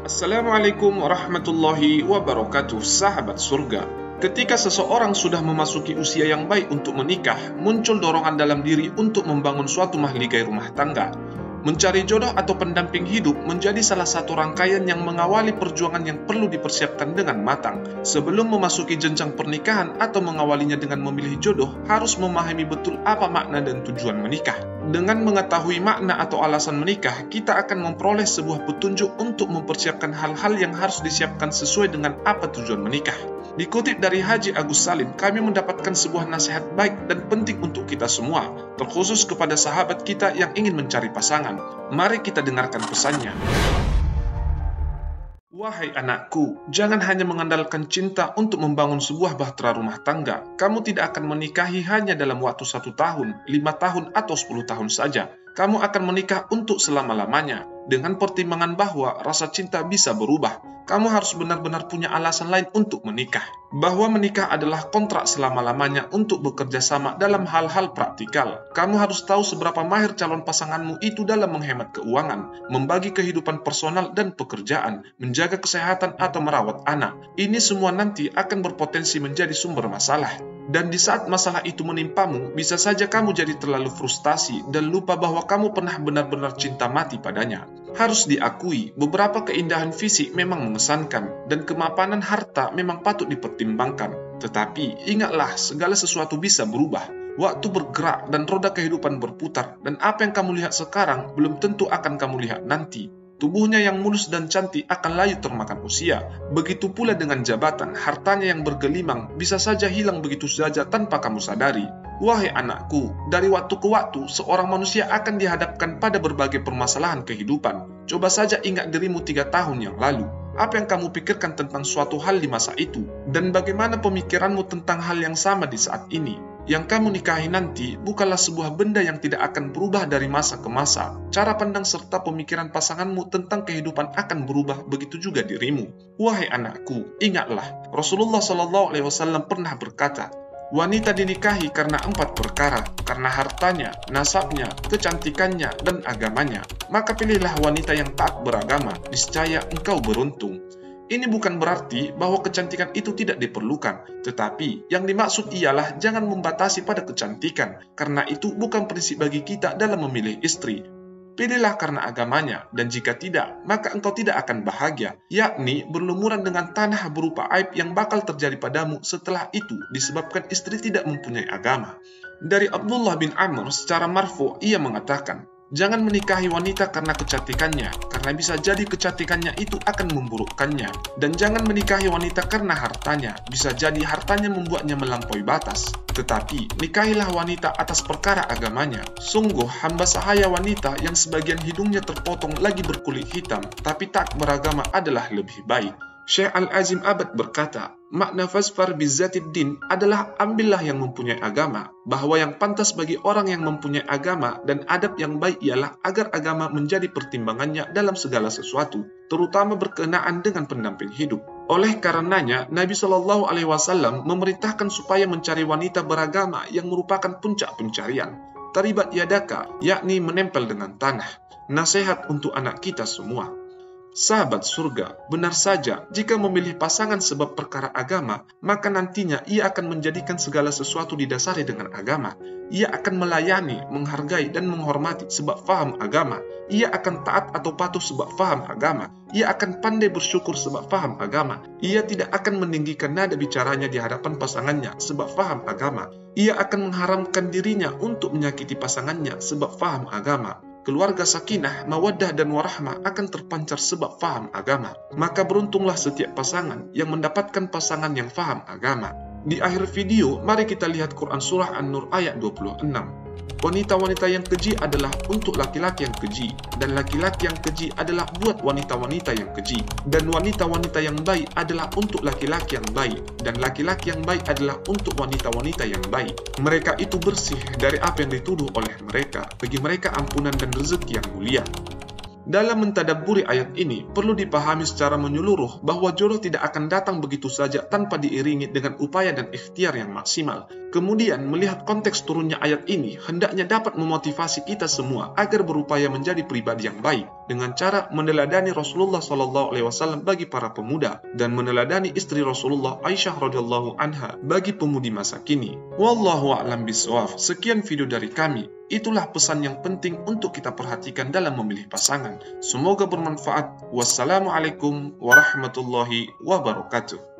Assalamualaikum warahmatullahi wabarakatuh, sahabat surga. Ketika seseorang sudah memasuki usia yang baik untuk menikah, muncul dorongan dalam diri untuk membangun suatu mahligai rumah tangga. Mencari jodoh atau pendamping hidup menjadi salah satu rangkaian yang mengawali perjuangan yang perlu dipersiapkan dengan matang. Sebelum memasuki jenjang pernikahan atau mengawalinya dengan memilih jodoh, harus memahami betul apa makna dan tujuan menikah. Dengan mengetahui makna atau alasan menikah, kita akan memperoleh sebuah petunjuk untuk mempersiapkan hal-hal yang harus disiapkan sesuai dengan apa tujuan menikah. Dikutip dari Haji Agus Salim, kami mendapatkan sebuah nasihat baik dan penting untuk kita semua, terkhusus kepada sahabat kita yang ingin mencari pasangan. Mari kita dengarkan pesannya. Wahai anakku, jangan hanya mengandalkan cinta untuk membangun sebuah bahtera rumah tangga. Kamu tidak akan menikahi hanya dalam waktu 1 tahun, 5 tahun, atau 10 tahun saja. Kamu akan menikah untuk selama-lamanya, dengan pertimbangan bahwa rasa cinta bisa berubah. Kamu harus benar-benar punya alasan lain untuk menikah. Bahwa menikah adalah kontrak selama-lamanya untuk bekerja sama dalam hal-hal praktikal. Kamu harus tahu seberapa mahir calon pasanganmu itu dalam menghemat keuangan, membagi kehidupan personal dan pekerjaan, menjaga kesehatan atau merawat anak. Ini semua nanti akan berpotensi menjadi sumber masalah. Dan di saat masalah itu menimpamu, bisa saja kamu jadi terlalu frustasi dan lupa bahwa kamu pernah benar-benar cinta mati padanya. Harus diakui, beberapa keindahan fisik memang mengesankan, dan kemapanan harta memang patut dipertimbangkan. Tetapi, ingatlah, segala sesuatu bisa berubah. Waktu bergerak dan roda kehidupan berputar, dan apa yang kamu lihat sekarang belum tentu akan kamu lihat nanti. Tubuhnya yang mulus dan cantik akan layu termakan usia. Begitu pula dengan jabatan, hartanya yang bergelimang bisa saja hilang begitu saja tanpa kamu sadari. Wahai anakku, dari waktu ke waktu, seorang manusia akan dihadapkan pada berbagai permasalahan kehidupan. Coba saja ingat dirimu 3 tahun yang lalu. Apa yang kamu pikirkan tentang suatu hal di masa itu? Dan bagaimana pemikiranmu tentang hal yang sama di saat ini? Yang kamu nikahi nanti bukanlah sebuah benda yang tidak akan berubah dari masa ke masa. Cara pandang serta pemikiran pasanganmu tentang kehidupan akan berubah, begitu juga dirimu. Wahai anakku, ingatlah, Rasulullah SAW pernah berkata, wanita dinikahi karena 4 perkara, karena hartanya, nasabnya, kecantikannya, dan agamanya. Maka pilihlah wanita yang taat beragama, niscaya engkau beruntung. Ini bukan berarti bahwa kecantikan itu tidak diperlukan, tetapi yang dimaksud ialah jangan membatasi pada kecantikan, karena itu bukan prinsip bagi kita dalam memilih istri. Pilihlah karena agamanya, dan jika tidak, maka engkau tidak akan bahagia, yakni berlumuran dengan tanah berupa aib yang bakal terjadi padamu setelah itu disebabkan istri tidak mempunyai agama. Dari Abdullah bin Amr secara marfu, ia mengatakan, jangan menikahi wanita karena kecantikannya, karena bisa jadi kecantikannya itu akan memburukkannya. Dan jangan menikahi wanita karena hartanya, bisa jadi hartanya membuatnya melampaui batas. Tetapi, nikahilah wanita atas perkara agamanya. Sungguh, hamba sahaya wanita yang sebagian hidungnya terpotong lagi berkulit hitam, tapi tak beragama adalah lebih baik. Syekh Al-Azim Abad berkata, makna fasfar bizzatid din adalah ambillah yang mempunyai agama, bahwa yang pantas bagi orang yang mempunyai agama dan adab yang baik ialah agar agama menjadi pertimbangannya dalam segala sesuatu, terutama berkenaan dengan pendamping hidup. Oleh karenanya, Nabi SAW memerintahkan supaya mencari wanita beragama yang merupakan puncak pencarian. Taribat yadaka, yakni menempel dengan tanah. Nasihat untuk anak kita semua. Sahabat surga, benar saja jika memilih pasangan sebab perkara agama, maka nantinya ia akan menjadikan segala sesuatu didasari dengan agama. Ia akan melayani, menghargai, dan menghormati sebab faham agama. Ia akan taat atau patuh sebab faham agama. Ia akan pandai bersyukur sebab faham agama. Ia tidak akan meninggikan nada bicaranya di hadapan pasangannya sebab faham agama. Ia akan mengharamkan dirinya untuk menyakiti pasangannya sebab faham agama. Keluarga sakinah, mawaddah, dan warahmah akan terpancar sebab faham agama. Maka beruntunglah setiap pasangan yang mendapatkan pasangan yang faham agama. Di akhir video, mari kita lihat Quran Surah An-Nur ayat 26. Wanita-wanita yang keji adalah untuk laki-laki yang keji, dan laki-laki yang keji adalah buat wanita-wanita yang keji. Dan wanita-wanita yang baik adalah untuk laki-laki yang baik, dan laki-laki yang baik adalah untuk wanita-wanita yang baik. Mereka itu bersih dari apa yang dituduh oleh mereka, bagi mereka ampunan dan rezeki yang mulia. Dalam mentadabburi ayat ini, perlu dipahami secara menyeluruh bahwa jodoh tidak akan datang begitu saja tanpa diiringi dengan upaya dan ikhtiar yang maksimal. Kemudian, melihat konteks turunnya ayat ini, hendaknya dapat memotivasi kita semua agar berupaya menjadi pribadi yang baik. dengan cara meneladani Rasulullah SAW bagi para pemuda dan meneladani istri Rasulullah Aisyah radhiyallahu anha bagi pemudi masa kini. Wallahu a'lam bishawab. Sekian video dari kami. Itulah pesan yang penting untuk kita perhatikan dalam memilih pasangan. Semoga bermanfaat. Wassalamualaikum warahmatullahi wabarakatuh.